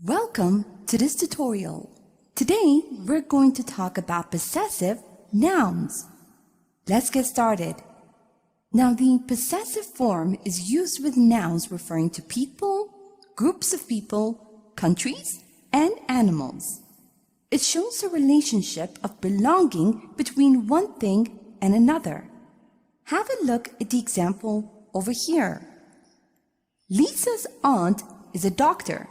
Welcome to this tutorial. Today, we're going to talk about possessive nouns. Let's get started. Now, the possessive form is used with nouns referring to people, groups of people, countries, and animals. It shows a relationship of belonging between one thing and another. Have a look at the example over here. Lisa's aunt is a doctor.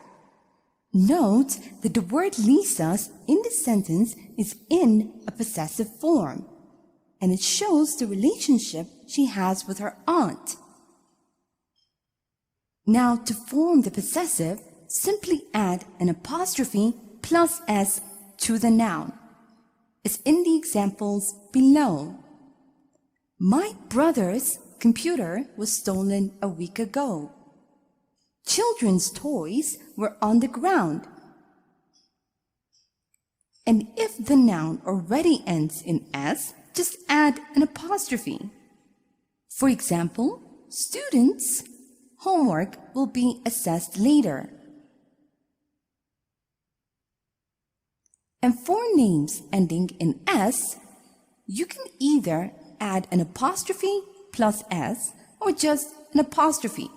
Note that the word Lisa's in the sentence is in a possessive form, and it shows the relationship she has with her aunt. Now, to form the possessive, simply add an apostrophe plus s to the noun, as in the examples below. My brother's computer was stolen a week ago. Children's toys were on the ground. And if the noun already ends in s, just add an apostrophe. For example, students' homework will be assessed later. And for names ending in s, you can either add an apostrophe plus s or just an apostrophe.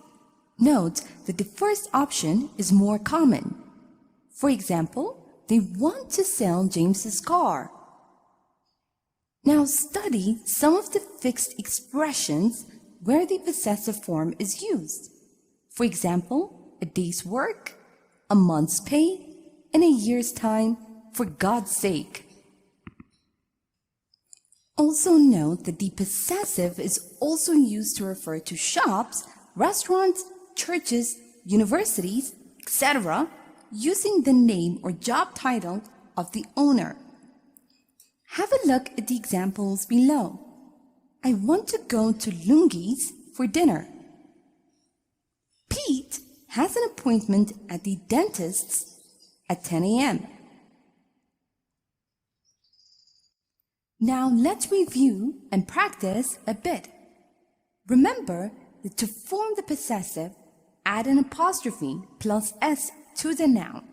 Note that the first option is more common. For example, they want to sell James's car. Now study some of the fixed expressions where the possessive form is used. For example, a day's work, a month's pay, and a year's time, for God's sake. Also note that the possessive is also used to refer to shops, restaurants, churches, universities, etc., using the name or job title of the owner. Have a look at the examples below. I want to go to Lungi's for dinner. Pete has an appointment at the dentist's at 10 a.m. Now let's review and practice a bit. Remember that to form the possessive, add an apostrophe plus s to the noun.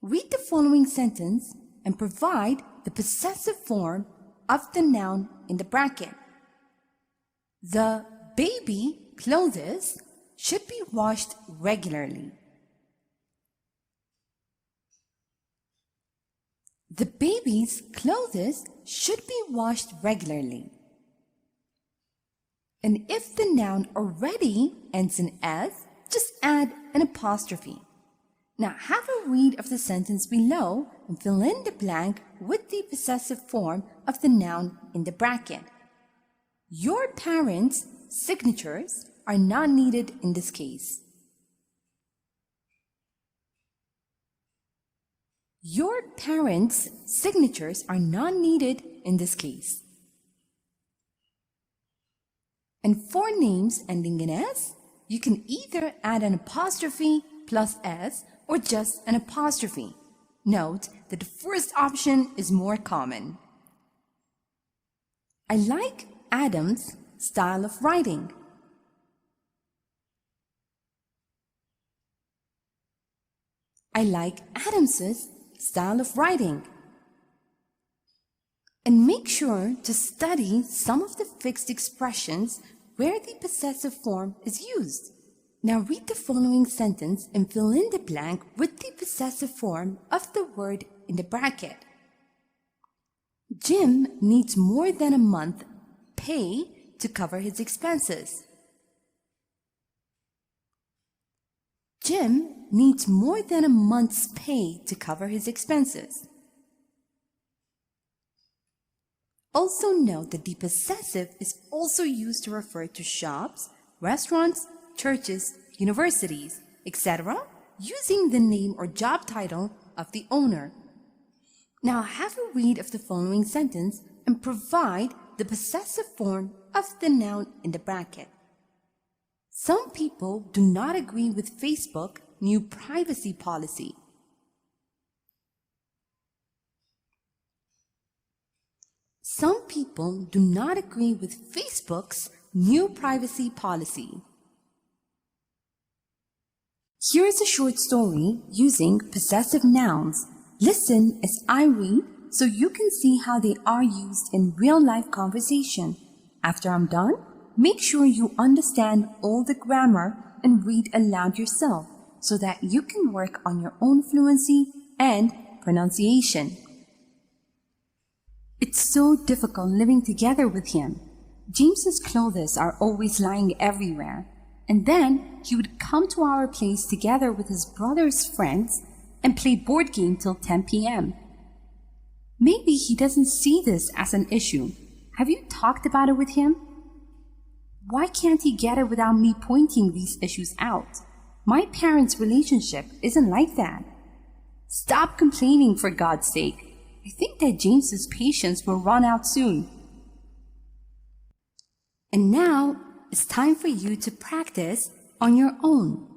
Read the following sentence and provide the possessive form of the noun in the bracket. The baby clothes should be washed regularly. The baby's clothes should be washed regularly. And if the noun already ends in s, just add an apostrophe. Now have a read of the sentence below and fill in the blank with the possessive form of the noun in the bracket. Your parents' signatures are not needed in this case. Your parents' signatures are not needed in this case. And for names ending in s, you can either add an apostrophe plus s or just an apostrophe. Note that the first option is more common. I like Adam's style of writing. I like Adams's style of writing. And make sure to study some of the fixed expressions where the possessive form is used. Now read the following sentence and fill in the blank with the possessive form of the word in the bracket. Jim needs more than a month's pay to cover his expenses. Jim needs more than a month's pay to cover his expenses. Also note that the possessive is also used to refer to shops, restaurants, churches, universities, etc., using the name or job title of the owner. Now have a read of the following sentence and provide the possessive form of the noun in the bracket. Some people do not agree with Facebook's new privacy policy. Some people do not agree with Facebook's new privacy policy. Here is a short story using possessive nouns. Listen as I read so you can see how they are used in real-life conversation. After I'm done, make sure you understand all the grammar and read aloud yourself so that you can work on your own fluency and pronunciation. It's so difficult living together with him. James's clothes are always lying everywhere. And then he would come to our place together with his brother's friends and play board game till 10 p.m. Maybe he doesn't see this as an issue. Have you talked about it with him? Why can't he get it without me pointing these issues out? My parents' relationship isn't like that. Stop complaining, for God's sake. I think that James's patience will run out soon. And now, it's time for you to practice on your own.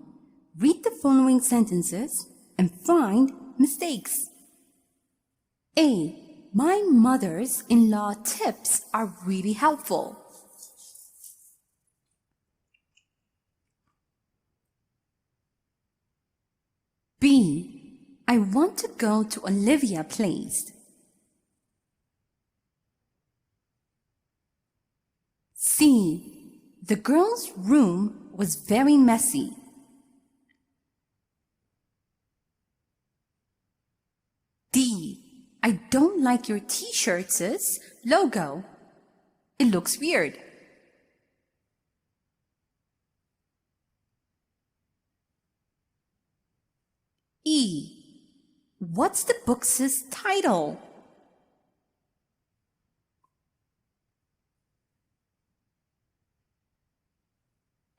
Read the following sentences and find mistakes. A. My mother's-in-law tips are really helpful. B. I want to go to Olivia's place. C. The girls' room was very messy. D. I don't like your t-shirt's logo. It looks weird. E. What's the book's title?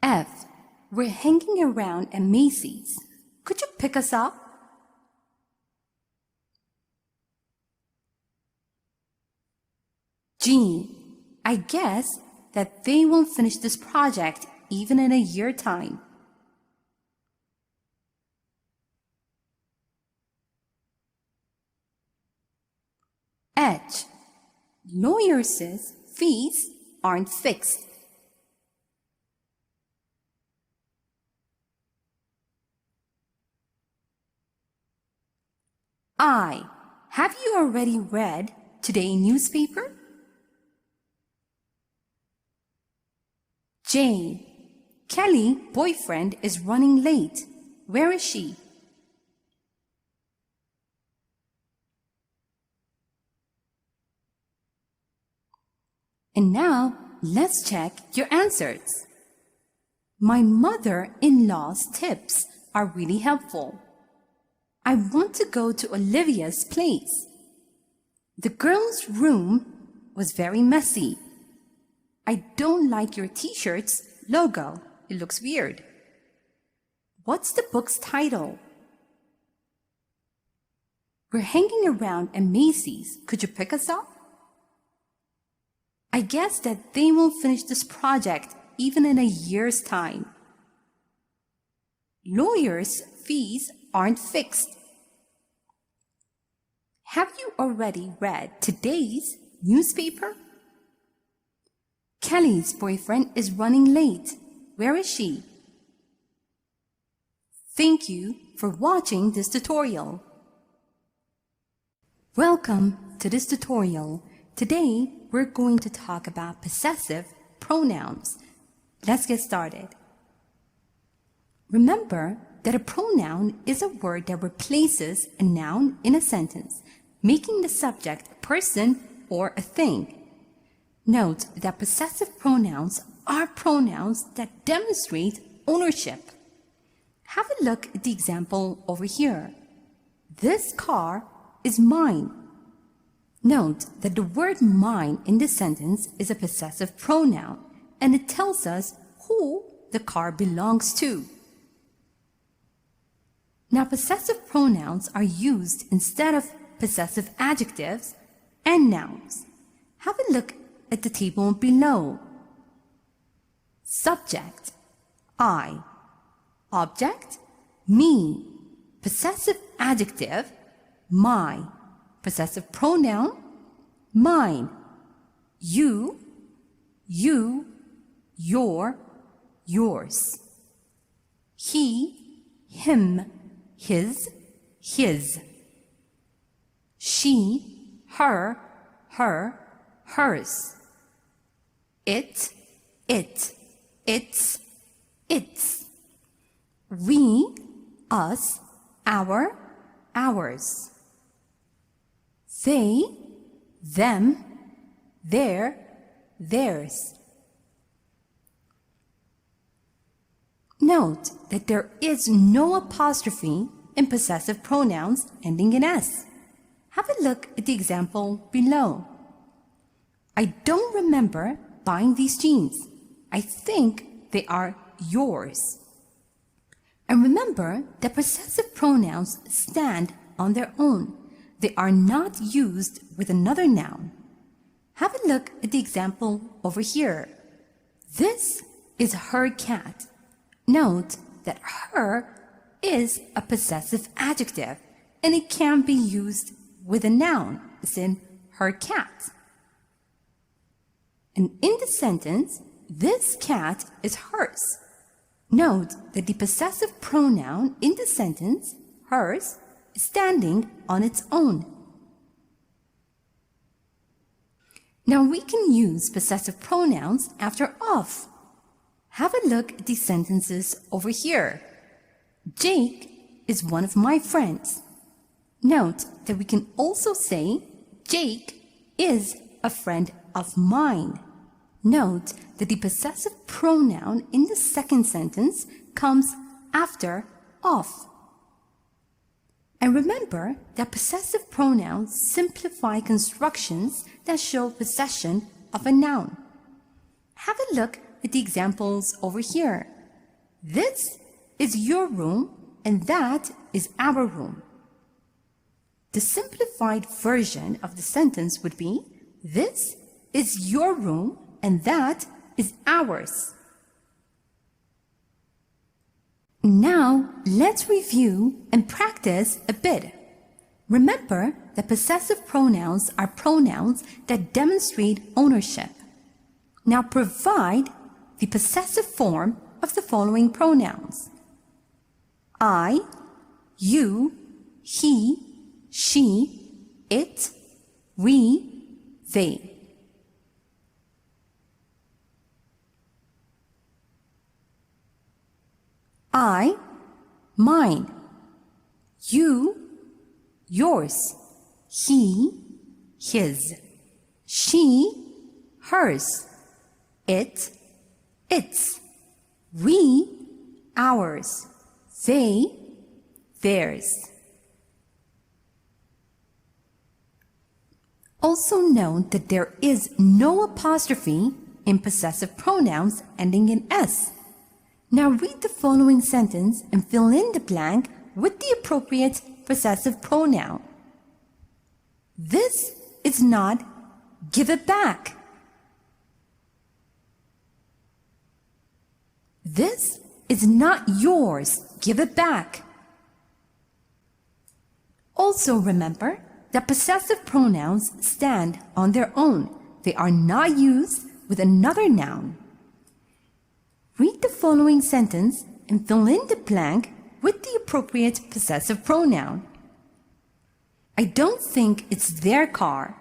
F. We're hanging around at Macy's. Could you pick us up? G. I guess that they won't finish this project even in a year's time. H. Lawyers' fees aren't fixed. I. Have you already read today's newspaper? J. Kelly's boyfriend is running late. Where is she? And now, let's check your answers. My mother-in-law's tips are really helpful. I want to go to Olivia's place. The girls' room was very messy. I don't like your t-shirt's logo. It looks weird. What's the book's title? We're hanging around at Macy's. Could you pick us up? I guess that they won't finish this project even in a year's time. Lawyers' fees aren't fixed. Have you already read today's newspaper? Kelly's boyfriend is running late. Where is she? Thank you for watching this tutorial. Welcome to this tutorial. Today, we're going to talk about possessive pronouns. Let's get started. Remember that a pronoun is a word that replaces a noun in a sentence, making the subject a person or a thing. Note that possessive pronouns are pronouns that demonstrate ownership. Have a look at the example over here. This car is mine. Note that the word mine in this sentence is a possessive pronoun, and it tells us who the car belongs to. Now, possessive pronouns are used instead of possessive adjectives and nouns. Have a look at the table below. Subject, I. Object, me. Possessive adjective, my. Possessive pronoun, mine. You, your, yours. He, him, his, his. She, her, hers. It, its, we, us, our, ours. They, them, their, theirs. Note that there is no apostrophe in possessive pronouns ending in S. Have a look at the example below. I don't remember buying these jeans. I think they are yours. And remember that possessive pronouns stand on their own. They are not used with another noun. Have a look at the example over here. This is her cat. Note that her is a possessive adjective and it can be used with a noun, as in her cat. And in the sentence, this cat is hers. Note that the possessive pronoun in the sentence, hers, is standing on its own. Now we can use possessive pronouns after of. Have a look at these sentences over here. Jake is one of my friends. Note that we can also say Jake is a friend of mine. Note that the possessive pronoun in the second sentence comes after of. And remember that possessive pronouns simplify constructions that show possession of a noun. Have a look at the examples over here. This is your room and that is our room. The simplified version of the sentence would be, this is your room and that is ours. Now, let's review and practice a bit. Remember that possessive pronouns are pronouns that demonstrate ownership. Now provide the possessive form of the following pronouns. I, you, he, she, it, we, they. I, mine. You, yours. He, his. She, hers. It, its. We, ours. They, theirs. Also note that there is no apostrophe in possessive pronouns ending in S. Now read the following sentence and fill in the blank with the appropriate possessive pronoun. This is not, give it back. This is not yours, give it back. Also remember that possessive pronouns stand on their own. They are not used with another noun. Read the following sentence and fill in the blank with the appropriate possessive pronoun. I don't think it's their car.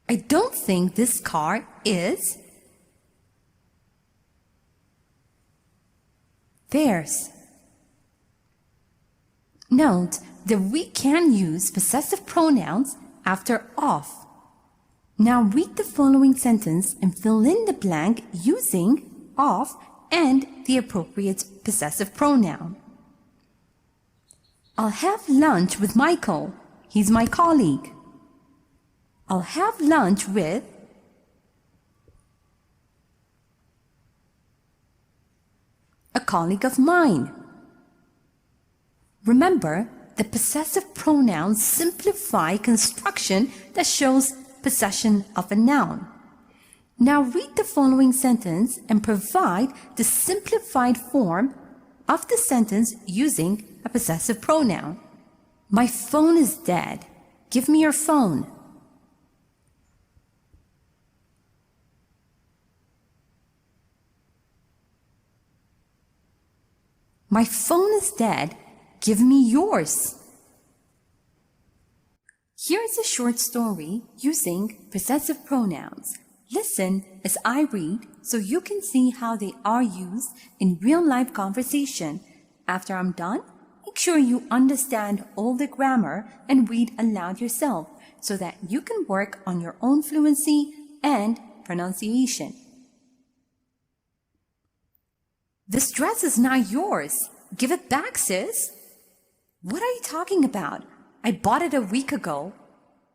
I don't think this car is theirs. Note that we can use possessive pronouns after of. Now read the following sentence and fill in the blank using of and the appropriate possessive pronoun. I'll have lunch with Michael. He's my colleague. I'll have lunch with a colleague of mine. Remember, the possessive pronouns simplify construction that shows possession of a noun. Now read the following sentence and provide the simplified form of the sentence using a possessive pronoun. My phone is dead. Give me your phone. My phone is dead. Give me yours. Here's a short story using possessive pronouns. Listen as I read so you can see how they are used in real-life conversation. After I'm done, make sure you understand all the grammar and read aloud yourself so that you can work on your own fluency and pronunciation. This dress is not yours. Give it back, sis. What are you talking about? I bought it a week ago.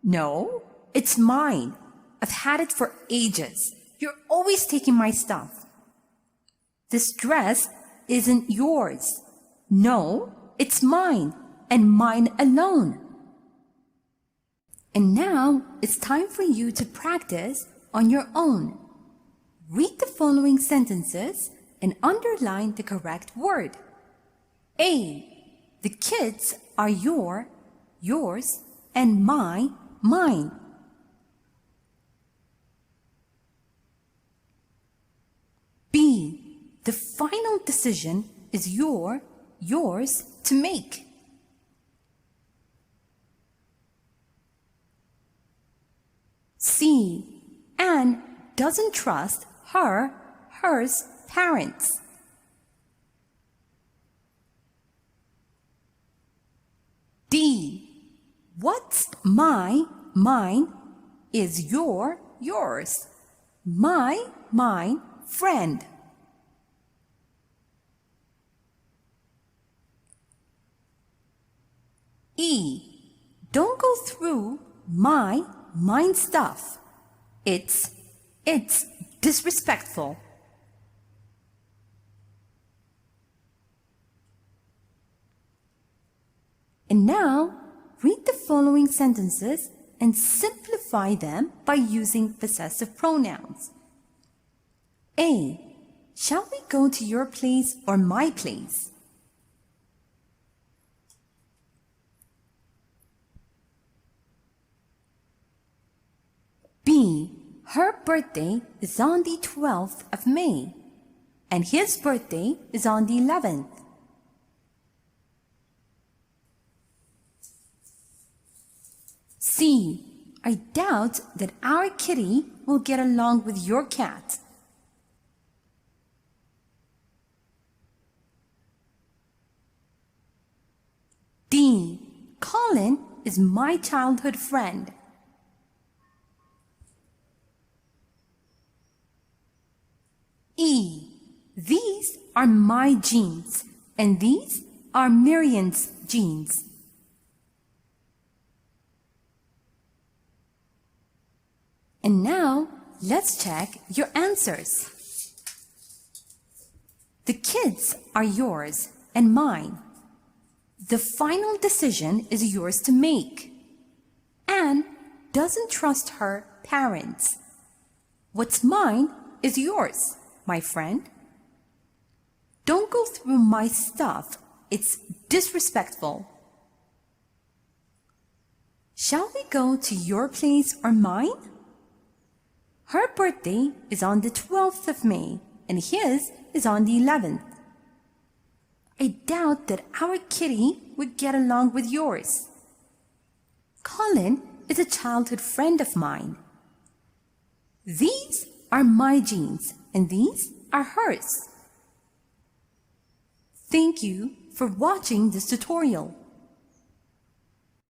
No, it's mine. I've had it for ages. You're always taking my stuff. This dress isn't yours. No, it's mine, and mine alone. And now it's time for you to practice on your own. Read the following sentences and underline the correct word. A. The kids are yours, and mine. B. The final decision is yours to make. C. Anne doesn't trust hers parents. D. What's mine is yours. Mine friend. E. Don't go through mine stuff. It's disrespectful. And now, read the following sentences and simplify them by using possessive pronouns. A. Shall we go to your place or my place? B. Her birthday is on the 12th of May, and his birthday is on the 11th. C. I doubt that our kitty will get along with your cat. D. Colin is my childhood friend. E. These are my jeans, and these are Miriam's jeans. And now, let's check your answers. The kids are yours and mine. The final decision is yours to make. Anne doesn't trust her parents. What's mine is yours, my friend. Don't go through my stuff. It's disrespectful. Shall we go to your place or mine? Her birthday is on the 12th of May, and his is on the 11th. I doubt that our kitty would get along with yours. Colin is a childhood friend of mine. These are my jeans, and these are hers. Thank you for watching this tutorial.